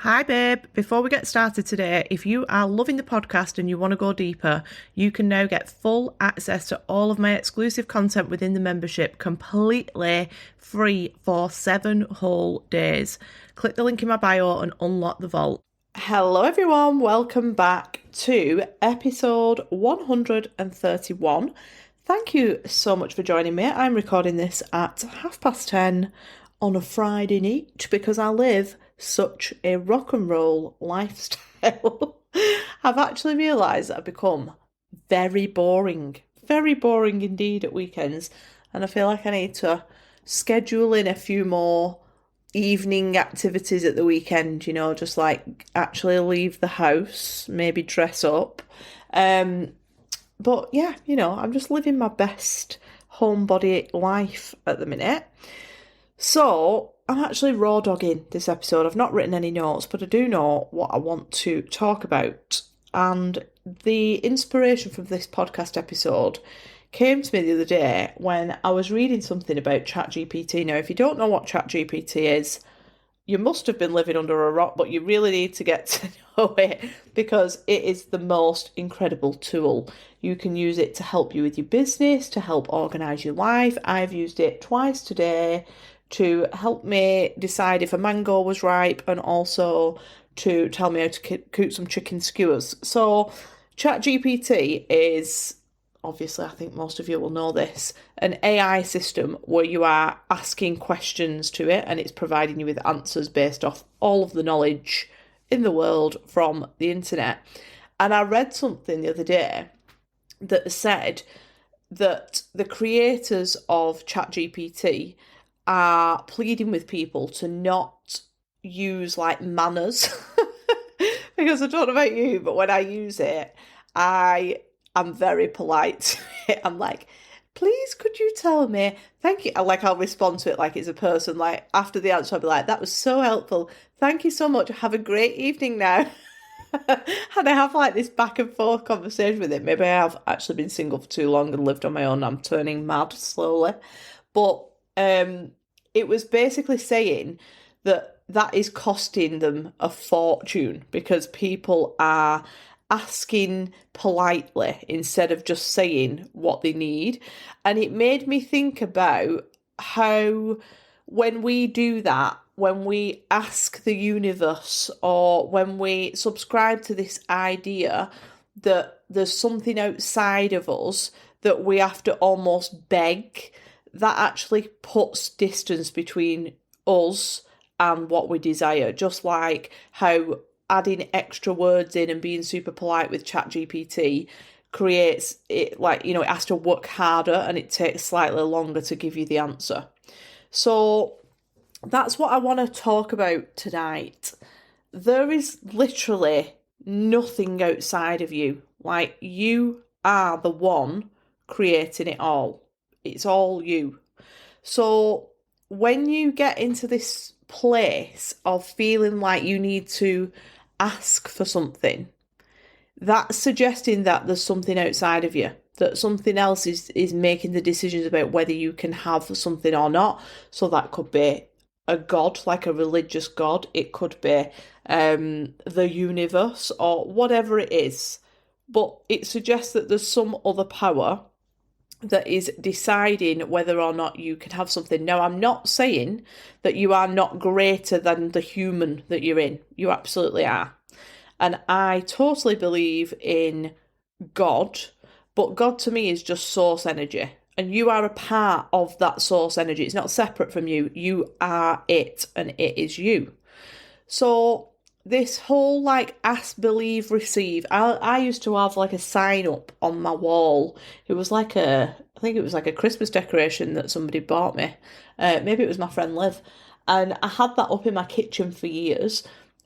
Hi, babe. Before we get started today, if you are loving the podcast and you want to go deeper, you can now get full access to all of my exclusive content within the membership completely free for 7 whole days. Click the link in my bio and unlock the vault. Hello, everyone. Welcome back to episode 131. Thank you so much for joining me. I'm recording this at 10:30 on a Friday night because I live such a rock and roll lifestyle. I've actually realised that I've become very boring indeed at weekends, and I feel like I need to schedule in a few more evening activities at the weekend, just like actually leave the house, maybe dress up. But yeah, I'm just living my best homebody life at the minute. So I'm actually raw dogging this episode. I've not written any notes, but I do know what I want to talk about. And the inspiration from this podcast episode came to me the other day when I was reading something about ChatGPT. Now, if you don't know what ChatGPT is, you must have been living under a rock, but you really need to get to know it because it is the most incredible tool. You can use it to help you with your business, to help organise your life. I've used it twice today to help me decide if a mango was ripe and also to tell me how to cook some chicken skewers. So ChatGPT is, obviously, I think most of you will know this, an AI system where you are asking questions to it and it's providing you with answers based off all of the knowledge in the world from the internet. And I read something the other day that said that the creators of ChatGPT are pleading with people to not use like manners because I don't know about you, but when I use it, I'm very polite. I'm like, please, could you tell me? Thank you. Like, I'll respond to it like it's a person. Like, after the answer, I'll be like, that was so helpful. Thank you so much. Have a great evening now. And I have like this back and forth conversation with it. Maybe I have actually been single for too long and lived on my own. I'm turning mad slowly. But it was basically saying that is costing them a fortune because people are asking politely instead of just saying what they need. And it made me think about how when we do that, when we ask the universe or when we subscribe to this idea that there's something outside of us that we have to almost beg, that actually puts distance between us and what we desire. Just like how adding extra words in and being super polite with ChatGPT creates it, like, it has to work harder and it takes slightly longer to give you the answer. So that's what I want to talk about tonight. There is literally nothing outside of you. Like, you are the one creating it all. It's all you. So when you get into this place of feeling like you need to ask for something, that's suggesting that there's something outside of you, that something else is making the decisions about whether you can have something or not. So that could be a god, like a religious god. It could be the universe or whatever it is. But it suggests that there's some other power that is deciding whether or not you can have something. Now, I'm not saying that you are not greater than the human that you're in. You absolutely are. And I totally believe in God, but God to me is just source energy. And you are a part of that source energy. It's not separate from you. You are it, and it is you. So this whole like ask, believe, receive. I used to have like a sign up on my wall. It was like I think it was like a Christmas decoration that somebody bought me. Maybe it was my friend Liv. And I had that up in my kitchen for years.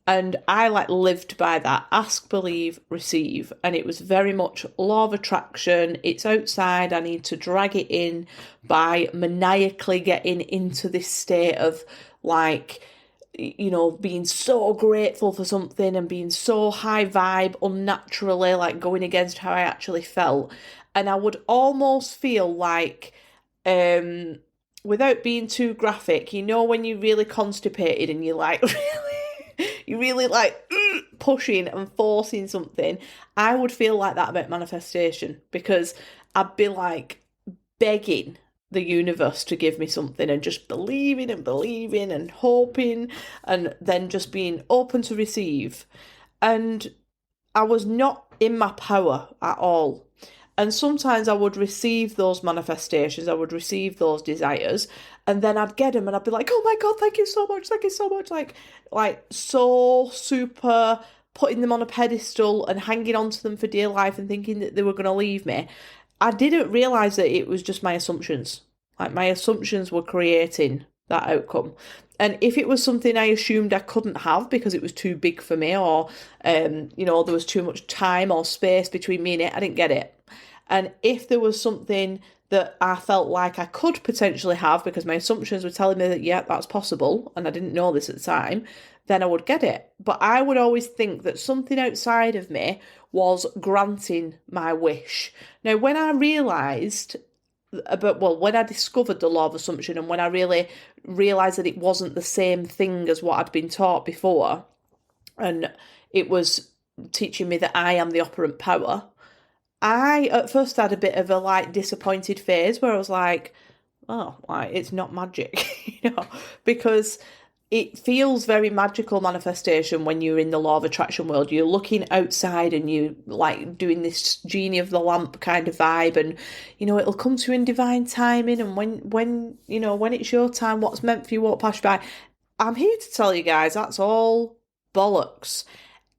And I like lived by that ask, believe, receive. And it was very much law of attraction. It's outside. I need to drag it in by maniacally getting into this state of like, being so grateful for something and being so high vibe unnaturally, like going against how I actually felt. And I would almost feel like, without being too graphic, when you're really constipated and you're like, really, you're really like pushing and forcing something. I would feel like that about manifestation because I'd be like begging the universe to give me something and just believing and believing and hoping and then just being open to receive. And I was not in my power at all. And sometimes I would receive those manifestations, I would receive those desires, and then I'd get them and I'd be like, oh my God, thank you so much, thank you so much. Like so super putting them on a pedestal and hanging on to them for dear life and thinking that they were going to leave me. I didn't realise that it was just my assumptions. Like my assumptions were creating that outcome. And if it was something I assumed I couldn't have because it was too big for me or, there was too much time or space between me and it, I didn't get it. And if there was something that I felt like I could potentially have because my assumptions were telling me that, yeah, that's possible, and I didn't know this at the time, then I would get it. But I would always think that something outside of me was granting my wish. Now, when I realised when I discovered the law of assumption and when I really realised that it wasn't the same thing as what I'd been taught before, and it was teaching me that I am the operant power, I at first had a bit of a like disappointed phase where I was like, oh, like it's not magic, because it feels very magical manifestation when you're in the law of attraction world. You're looking outside and you like doing this genie of the lamp kind of vibe, and it'll come to you in divine timing. And when it's your time, what's meant for you won't pass you by. I'm here to tell you guys that's all bollocks.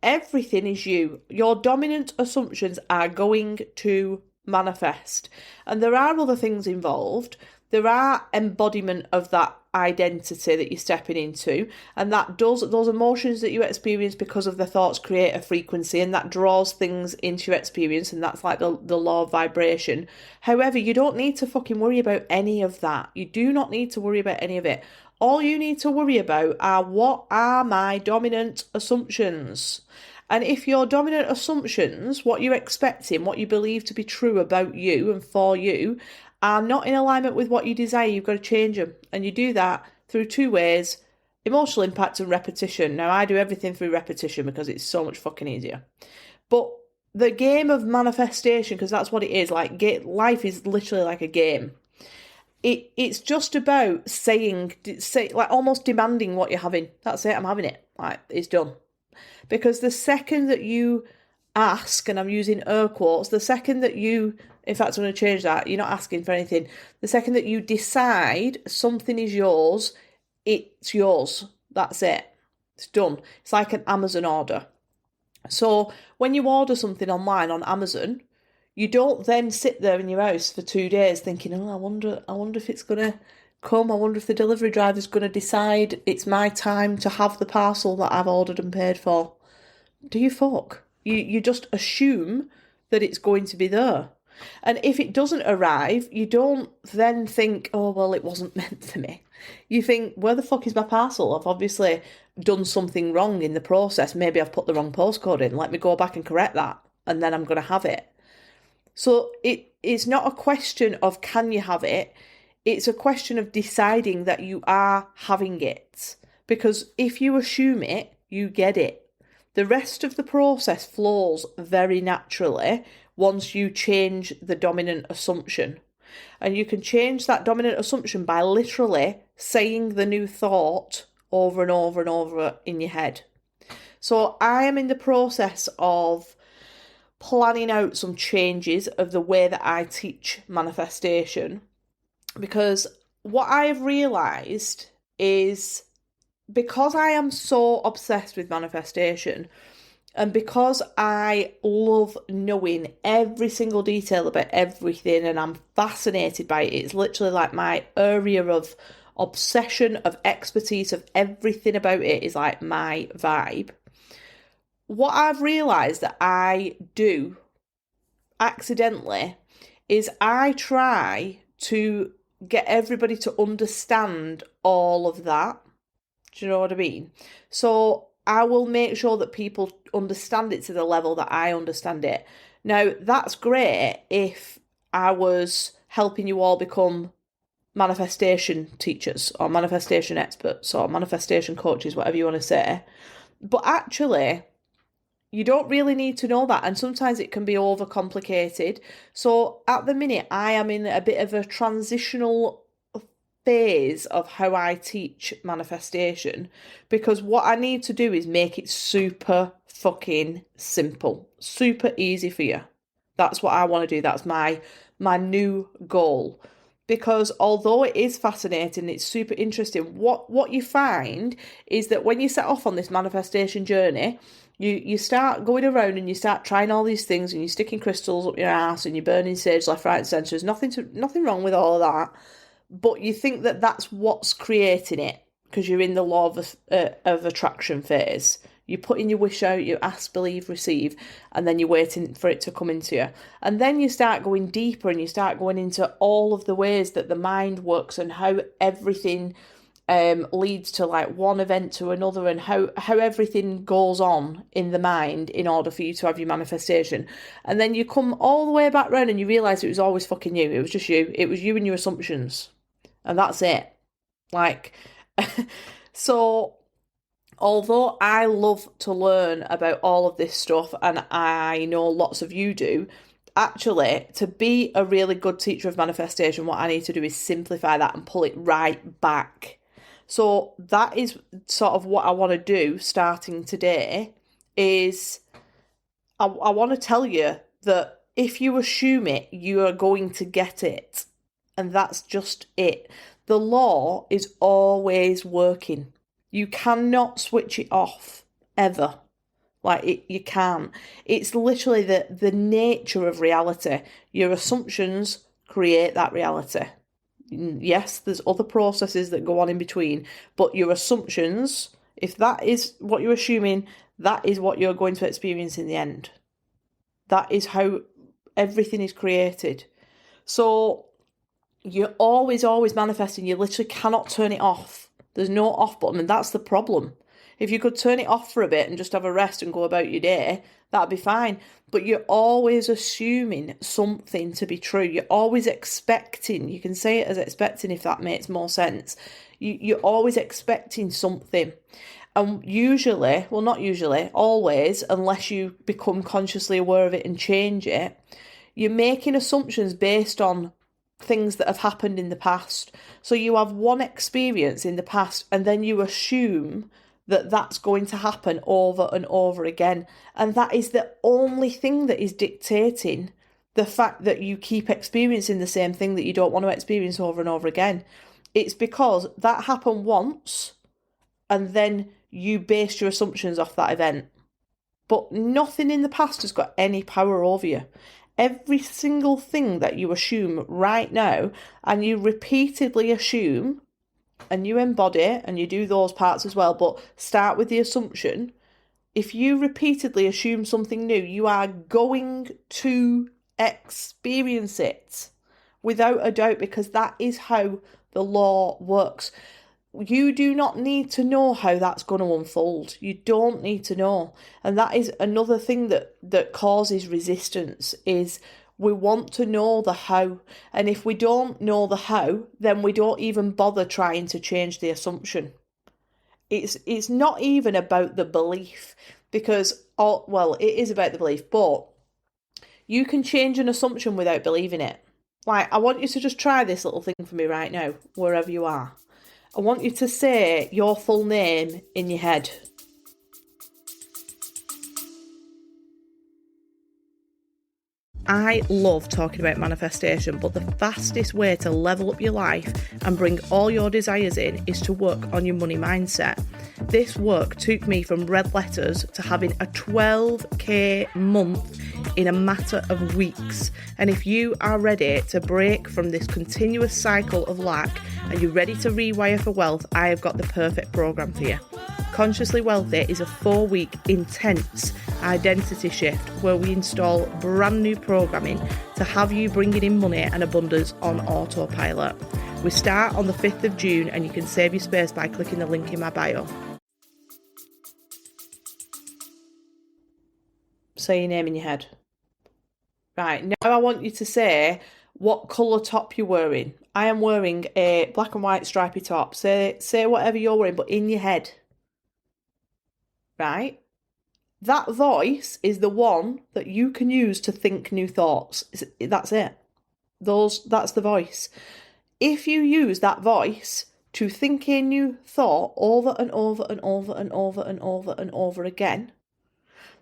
Everything is you. Your dominant assumptions are going to manifest. And there are other things involved. There are embodiment of that identity that you're stepping into. And that does, those emotions that you experience because of the thoughts create a frequency, and that draws things into your experience. And that's like the law of vibration. However, you don't need to fucking worry about any of that. You do not need to worry about any of it. All you need to worry about are what are my dominant assumptions. And if your dominant assumptions, what you're expecting, what you believe to be true about you and for you, are not in alignment with what you desire, you've got to change them. And you do that through two ways: emotional impact and repetition. Now, I do everything through repetition because it's so much fucking easier. But the game of manifestation, because that's what it is, like life is literally like a game. It's just about saying, like almost demanding what you're having. That's it, I'm having it. Like, it's done. Because the second that you ask, and I'm using air quotes, the second that you, in fact, I'm going to change that, you're not asking for anything. The second that you decide something is yours, it's yours. That's it. It's done. It's like an Amazon order. So when you order something online on Amazon, you don't then sit there in your house for 2 days thinking, oh, I wonder if it's going to come. I wonder if the delivery driver's going to decide it's my time to have the parcel that I've ordered and paid for. Do you fuck? You just assume that it's going to be there. And if it doesn't arrive, you don't then think, oh, well, it wasn't meant for me. You think, where the fuck is my parcel? I've obviously done something wrong in the process. Maybe I've put the wrong postcode in. Let me go back and correct that. And then I'm going to have it. So it's not a question of can you have it. It's a question of deciding that you are having it. Because if you assume it, you get it. The rest of the process flows very naturally once you change the dominant assumption. And you can change that dominant assumption by literally saying the new thought over and over and over in your head. So I am in the process of planning out some changes of the way that I teach manifestation, because what I have realised is, because I am so obsessed with manifestation and because I love knowing every single detail about everything and I'm fascinated by it, it's literally like my area of obsession, of expertise, of everything about it is like my vibe. What I've realised that I do accidentally is I try to get everybody to understand all of that. Do you know what I mean? So I will make sure that people understand it to the level that I understand it. Now, that's great if I was helping you all become manifestation teachers or manifestation experts or manifestation coaches, whatever you want to say. But actually, you don't really need to know that, and sometimes it can be overcomplicated. So at the minute, I am in a bit of a transitional phase of how I teach manifestation, because what I need to do is make it super fucking simple, super easy for you. That's what I want to do. That's my new goal. Because although it is fascinating, it's super interesting. What you find is that when you set off on this manifestation journey, you start going around and you start trying all these things, and you're sticking crystals up your ass and you're burning sage left, right, and centre. There's nothing wrong with all of that, but you think that that's what's creating it because you're in the law of attraction phase. You're putting your wish out, you ask, believe, receive, and then you're waiting for it to come into you. And then you start going deeper and you start going into all of the ways that the mind works and how everything leads to like one event to another, and how everything goes on in the mind in order for you to have your manifestation. And then you come all the way back round and you realise it was always fucking you. It was just you. It was you and your assumptions. And that's it. Like, so although I love to learn about all of this stuff, and I know lots of you do, actually, to be a really good teacher of manifestation, what I need to do is simplify that and pull it right back. So that is sort of what I want to do starting today, is I want to tell you that if you assume it, you are going to get it. And that's just it. The law is always working. You cannot switch it off, ever. Like, you can't. It's literally the nature of reality. Your assumptions create that reality. Yes, there's other processes that go on in between, but your assumptions, if that is what you're assuming, that is what you're going to experience in the end. That is how everything is created. So you're always manifesting. You literally cannot turn it off. There's no off button, and that's the problem. If you could turn it off for a bit and just have a rest and go about your day, that'd be fine. But you're always assuming something to be true. You're always expecting. You can say it as expecting if that makes more sense. You're always expecting something. And usually, well, not usually, always, unless you become consciously aware of it and change it, you're making assumptions based on things that have happened in the past. So you have one experience in the past and then you assume that that's going to happen over and over again. And that is the only thing that is dictating the fact that you keep experiencing the same thing that you don't want to experience over and over again. It's because that happened once and then you based your assumptions off that event. But nothing in the past has got any power over you. Every single thing that you assume right now, and you repeatedly assume, and you embody and you do those parts as well, but start with the assumption. If you repeatedly assume something new, you are going to experience it without a doubt, because that is how the law works. You do not need to know how that's going to unfold. You don't need to know. And that is another thing that causes resistance, is we want to know the how. And if we don't know the how, then we don't even bother trying to change the assumption. It's not even about the belief, because, well, it is about the belief, but you can change an assumption without believing it. Like, I want you to just try this little thing for me right now, wherever you are. I want you to say your full name in your head. I love talking about manifestation, but the fastest way to level up your life and bring all your desires in is to work on your money mindset. This work took me from red letters to having a 12k month in a matter of weeks. And if you are ready to break from this continuous cycle of lack and you're ready to rewire for wealth, I have got the perfect program for you. Consciously Wealthy is a 4-week intense identity shift where we install brand new programming to have you bringing in money and abundance on autopilot. We start on the 5th of June and you can save your space by clicking the link in my bio. Say your name in your head. Right, now I want you to say what colour top you're wearing. I am wearing a black and white stripy top. Say whatever you're wearing, but in your head. right? That voice is the one that you can use to think new thoughts. That's it. That's the voice. If you use that voice to think a new thought over and over and over and over and over and over again,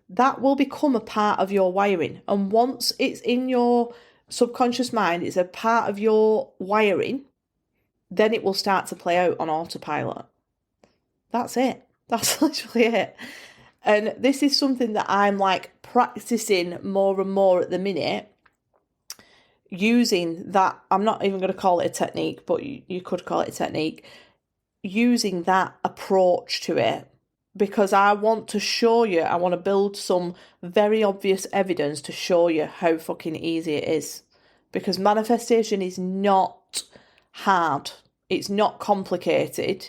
that will become a part of your wiring. And once it's in your subconscious mind, it's a part of your wiring, then it will start to play out on autopilot. That's it. That's literally it. And this is something that I'm like practicing more and more at the minute, using that. I'm not even going to call it a technique, but you could call it a technique, using that approach to it, because I want to show you, I want to build some very obvious evidence to show you how fucking easy it is. Because manifestation is not hard. It's not complicated.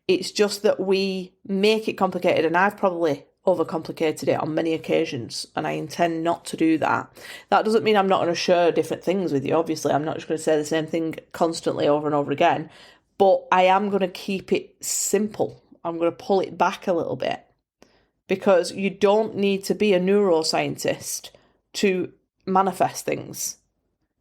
It's just that we make it complicated, and I've probably overcomplicated it on many occasions, and I intend not to do that. That doesn't mean I'm not going to share different things with you. Obviously, I'm not just going to say the same thing constantly over and over again, but I am going to keep it simple. I'm going to pull it back a little bit, because you don't need to be a neuroscientist to manifest things.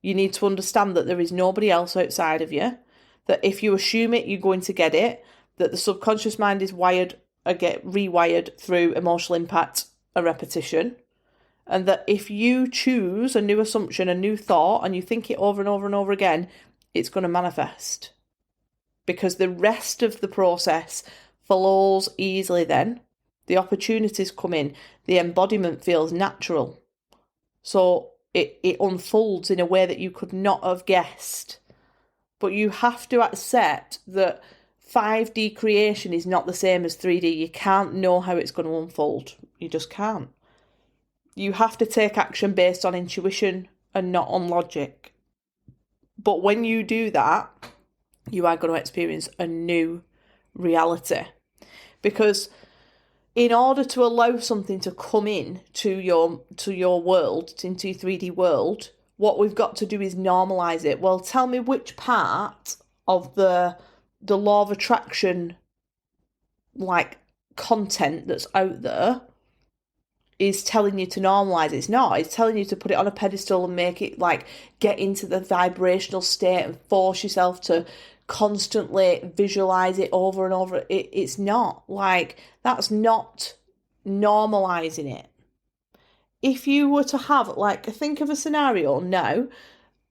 You need to understand that there is nobody else outside of you, that if you assume it, you're going to get it, that the subconscious mind is wired or get rewired through emotional impact and repetition, and that if you choose a new assumption, a new thought, and you think it over and over and over again, it's going to manifest. Because the rest of the process flows easily then. The opportunities come in. The embodiment feels natural. So it unfolds in a way that you could not have guessed. But you have to accept that 5D creation is not the same as 3D. You can't know how it's going to unfold. You just can't. You have to take action based on intuition and not on logic. But when you do that, you are going to experience a new reality. Because in order to allow something to come in to your world, into your 3D world, what we've got to do is normalise it. Well, tell me which part of the law of attraction, like, content that's out there is telling you to normalise it. It's not. It's telling you to put it on a pedestal and make it, like, get into the vibrational state and force yourself to constantly visualise it over and over. It's not. Like, that's not normalising it. If you were to have, like, think of a scenario now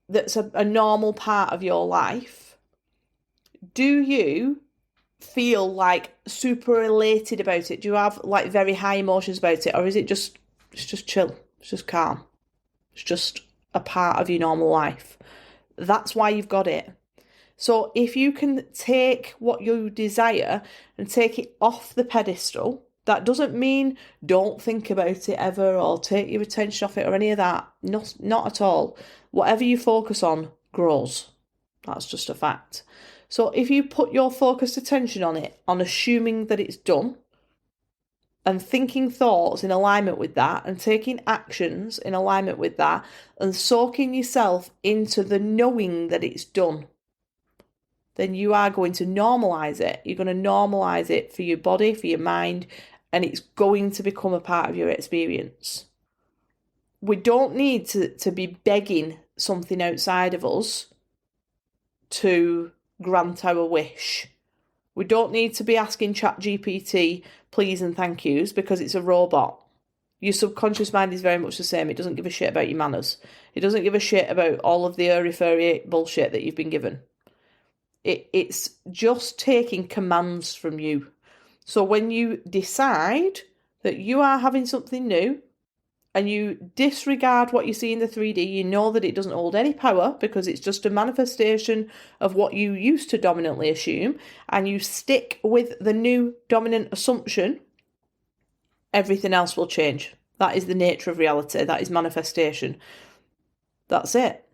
that's a normal part of your life, do you feel like super elated about it? Do you have like very high emotions about it? Or is it just, it's just chill, it's just calm, it's just a part of your normal life? That's why you've got it. So if you can take what you desire and take it off the pedestal, that doesn't mean don't think about it ever or take your attention off it or any of that. Not at all. Whatever you focus on grows. That's just a fact. So if you put your focused attention on it, on assuming that it's done, and thinking thoughts in alignment with that, and taking actions in alignment with that, and soaking yourself into the knowing that it's done, then you are going to normalise it. You're going to normalise it for your body, for your mind, and it's going to become a part of your experience. We don't need to be begging something outside of us to grant our wish. We don't need to be asking ChatGPT please and thank yous, because it's a robot. Your subconscious mind is very much the same. It doesn't give a shit about your manners. It doesn't give a shit about all of the airy-fairy bullshit that you've been given. It's just taking commands from you. So when you decide that you are having something new, and you disregard what you see in the 3D, you know that it doesn't hold any power because it's just a manifestation of what you used to dominantly assume, and you stick with the new dominant assumption, everything else will change. That is the nature of reality. That is manifestation. That's it.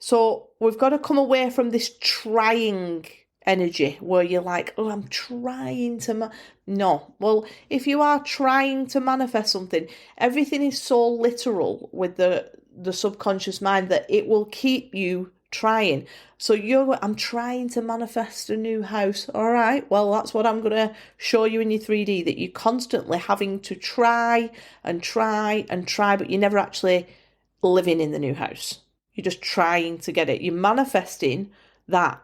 So we've got to come away from this trying energy where you're like, oh, I'm trying to no. Well, if you are trying to manifest something, everything is so literal with the subconscious mind that it will keep you trying. So I'm trying to manifest a new house. All right, well, that's what I'm going to show you in your 3D, that you're constantly having to try and try and try, but you're never actually living in the new house. You're just trying to get it. You're manifesting that.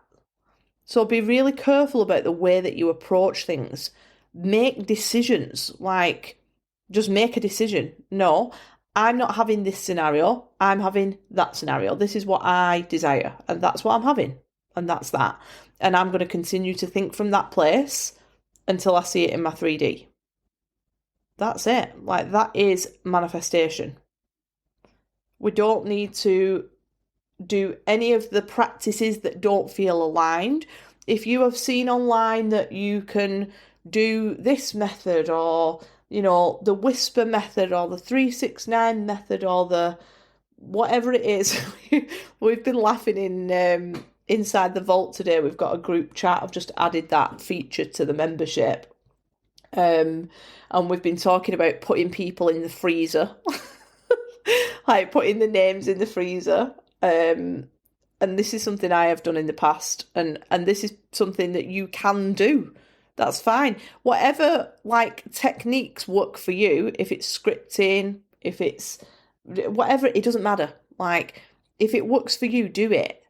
So be really careful about the way that you approach things. Make decisions, like just make a decision. No, I'm not having this scenario. I'm having that scenario. This is what I desire, and that's what I'm having, and that's that. And I'm going to continue to think from that place until I see it in my 3D. That's it. Like, that is manifestation. We don't need to do any of the practices that don't feel aligned. If you have seen online that you can do this method, or the whisper method, or the 369 method, or the whatever it is, we've been laughing in inside the vault today. We've got a group chat. I've just added that feature to the membership, and we've been talking about putting people in the freezer, like putting the names in the freezer. And this is something I have done in the past, and this is something that you can do. That's fine. Whatever like techniques work for you, if it's scripting, if it's whatever, it doesn't matter. Like, if it works for you, do it.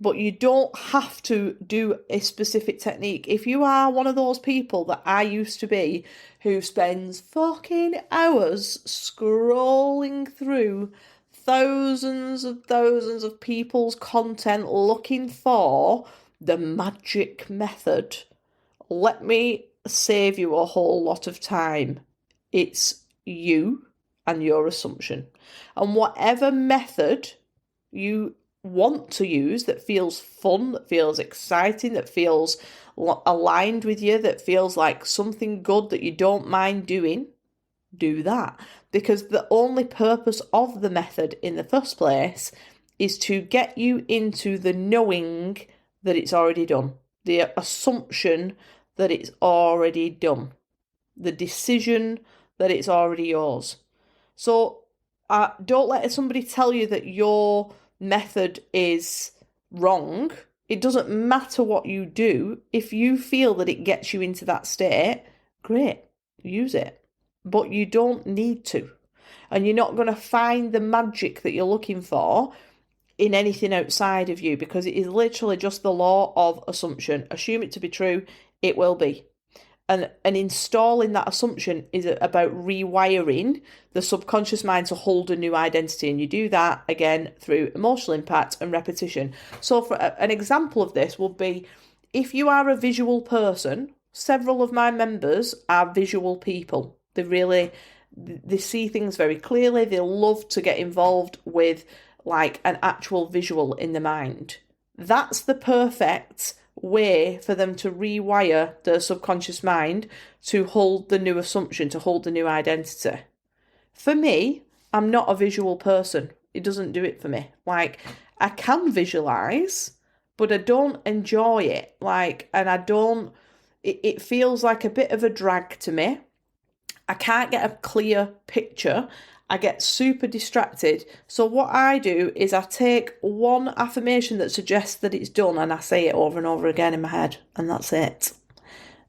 But you don't have to do a specific technique. If you are one of those people that I used to be, who spends fucking hours scrolling through thousands of people's content looking for the magic method, let me save you a whole lot of time. It's you and your assumption. And whatever method you want to use that feels fun, that feels exciting, that feels aligned with you, that feels like something good that you don't mind doing, do that. Because the only purpose of the method in the first place is to get you into the knowing that it's already done, the assumption that it's already done, the decision that it's already yours. So don't let somebody tell you that your method is wrong. It doesn't matter what you do. If you feel that it gets you into that state, great, use it. But you don't need to. And you're not going to find the magic that you're looking for in anything outside of you, because it is literally just the law of assumption. Assume it to be true, it will be. And installing that assumption is about rewiring the subconscious mind to hold a new identity. And you do that, again, through emotional impact and repetition. So for an example of this would be, if you are a visual person, several of my members are visual people. They see things very clearly. They love to get involved with like an actual visual in the mind. That's the perfect way for them to rewire their subconscious mind to hold the new assumption, to hold the new identity. For me, I'm not a visual person. It doesn't do it for me. Like, I can visualize, but I don't enjoy it. It feels like a bit of a drag to me. I can't get a clear picture. I get super distracted. So what I do is I take one affirmation that suggests that it's done, and I say it over and over again in my head, and that's it.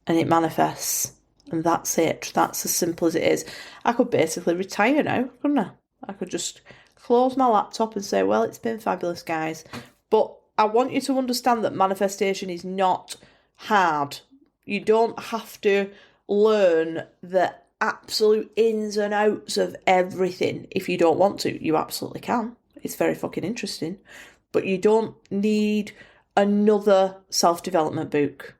And it manifests, and that's it. That's as simple as it is. I could basically retire now, couldn't I? I could just close my laptop and say, well, it's been fabulous, guys. But I want you to understand that manifestation is not hard. You don't have to learn the absolute ins and outs of everything if you don't want to. You absolutely can. It's very fucking interesting. But you don't need another self-development book.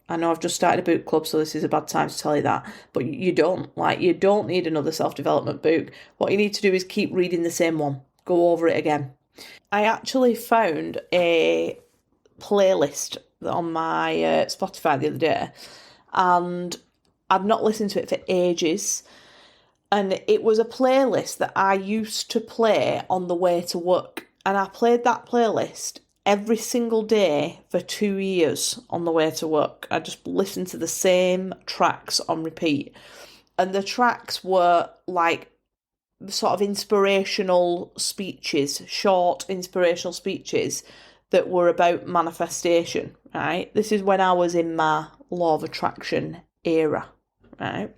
I know I've just started a book club, so this is a bad time to tell you that. But you don't. You don't need another self-development book. What you need to do is keep reading the same one. Go over it again. I actually found a playlist on my Spotify the other day, and I've not listened to it for ages, and it was a playlist that I used to play on the way to work, and I played that playlist every single day for 2 years on the way to work. I just listened to the same tracks on repeat, and the tracks were like sort of inspirational speeches, short inspirational speeches that were about manifestation, right? This is when I was in my law of attraction era, right?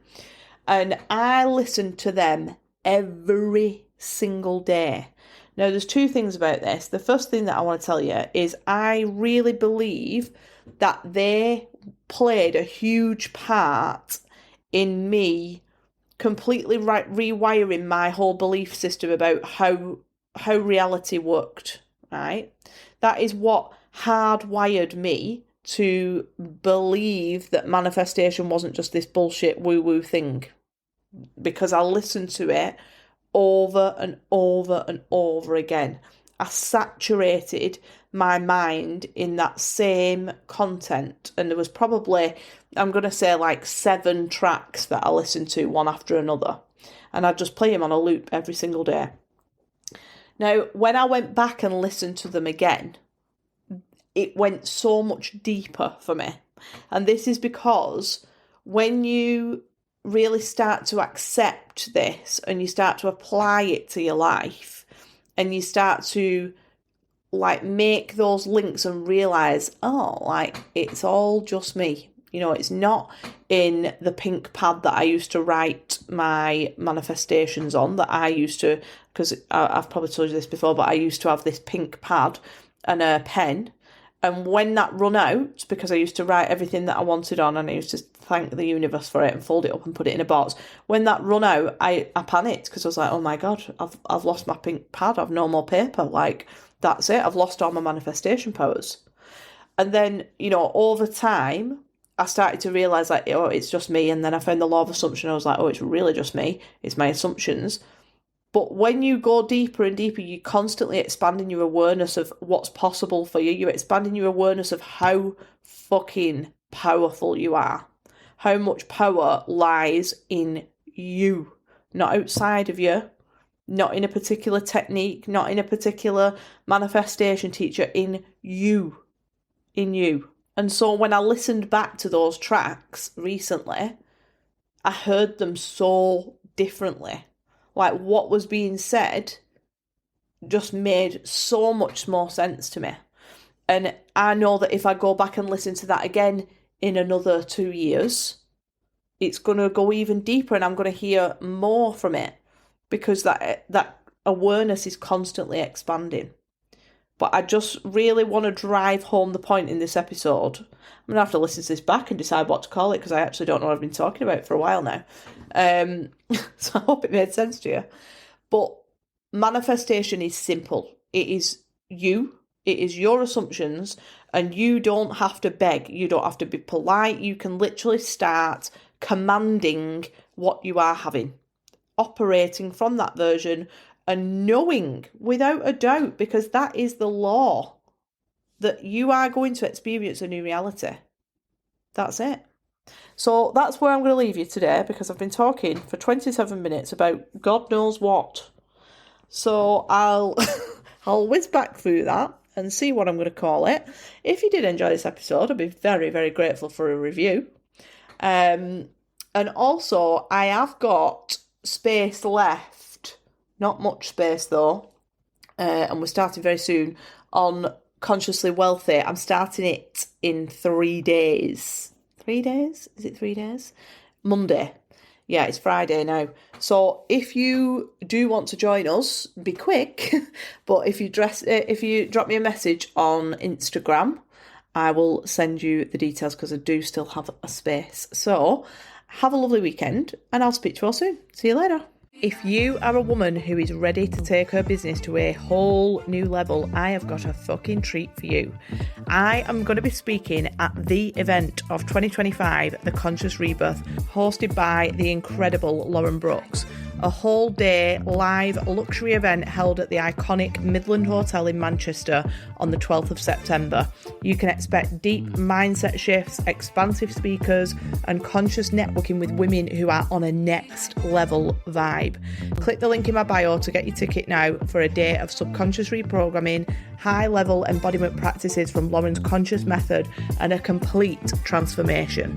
And I listened to them every single day. Now, there's two things about this. The first thing that I want to tell you is I really believe that they played a huge part in me completely rewiring my whole belief system about how reality worked, right? That is what hardwired me to believe that manifestation wasn't just this bullshit woo-woo thing, because I listened to it over and over and over again. I saturated my mind in that same content, and there was probably, I'm going to say, like 7 tracks that I listened to one after another, and I'd just play them on a loop every single day. Now, when I went back and listened to them again, it went so much deeper for me. And this is because when you really start to accept this and you start to apply it to your life and you start to like make those links and realize, oh, like it's all just me. You know, it's not in the pink pad that I used to write my manifestations on, that I used to, because I've probably told you this before, but I used to have this pink pad and a pen. And when that run out, because I used to write everything that I wanted on and I used to thank the universe for it and fold it up and put it in a box. When that run out, I panicked because I was like, oh my God, I've lost my pink pad. I've no more paper. Like, that's it. I've lost all my manifestation powers. And then, you know, over time, I started to realise like, oh, it's just me. And then I found the law of assumption. I was like, oh, it's really just me. It's my assumptions. But when you go deeper and deeper, you're constantly expanding your awareness of what's possible for you. You're expanding your awareness of how fucking powerful you are. How much power lies in you, not outside of you, not in a particular technique, not in a particular manifestation teacher, in you. In you. And so when I listened back to those tracks recently, I heard them so differently. Like, what was being said just made so much more sense to me. And I know that if I go back and listen to that again in another 2 years, it's going to go even deeper and I'm going to hear more from it, because that awareness is constantly expanding. But I just really want to drive home the point in this episode. I'm going to have to listen to this back and decide what to call it, because I actually don't know what I've been talking about for a while now. So I hope it made sense to you. But manifestation is simple. It is you. It is your assumptions, and you don't have to beg. You don't have to be polite. You can literally start commanding what you are having, operating from that version and knowing without a doubt, because that is the law, that you are going to experience a new reality. That's it. So that's where I'm going to leave you today, because I've been talking for 27 minutes about God knows what. So I'll whiz back through that and see what I'm going to call it. If you did enjoy this episode, I'd be very, very grateful for a review. And also, I have got space left. Not much space though. And we're starting very soon on Consciously Wealthy. I'm starting it in 3 days. 3 days? Is it 3 days? Monday. Yeah, it's Friday now. So if you do want to join us, be quick. But if you drop me a message on Instagram, I will send you the details, because I do still have a space. So have a lovely weekend, and I'll speak to you all soon. See you later. If you are a woman who is ready to take her business to a whole new level, I have got a fucking treat for you. I am going to be speaking at the event of 2025, The Conscious Rebirth, hosted by the incredible Lauren Brooks. A whole day live luxury event held at the iconic Midland Hotel in Manchester on the 12th of September. You can expect deep mindset shifts, expansive speakers, and conscious networking with women who are on a next level vibe. Click the link in my bio to get your ticket now for a day of subconscious reprogramming, high level embodiment practices from Lauren's conscious method, and a complete transformation.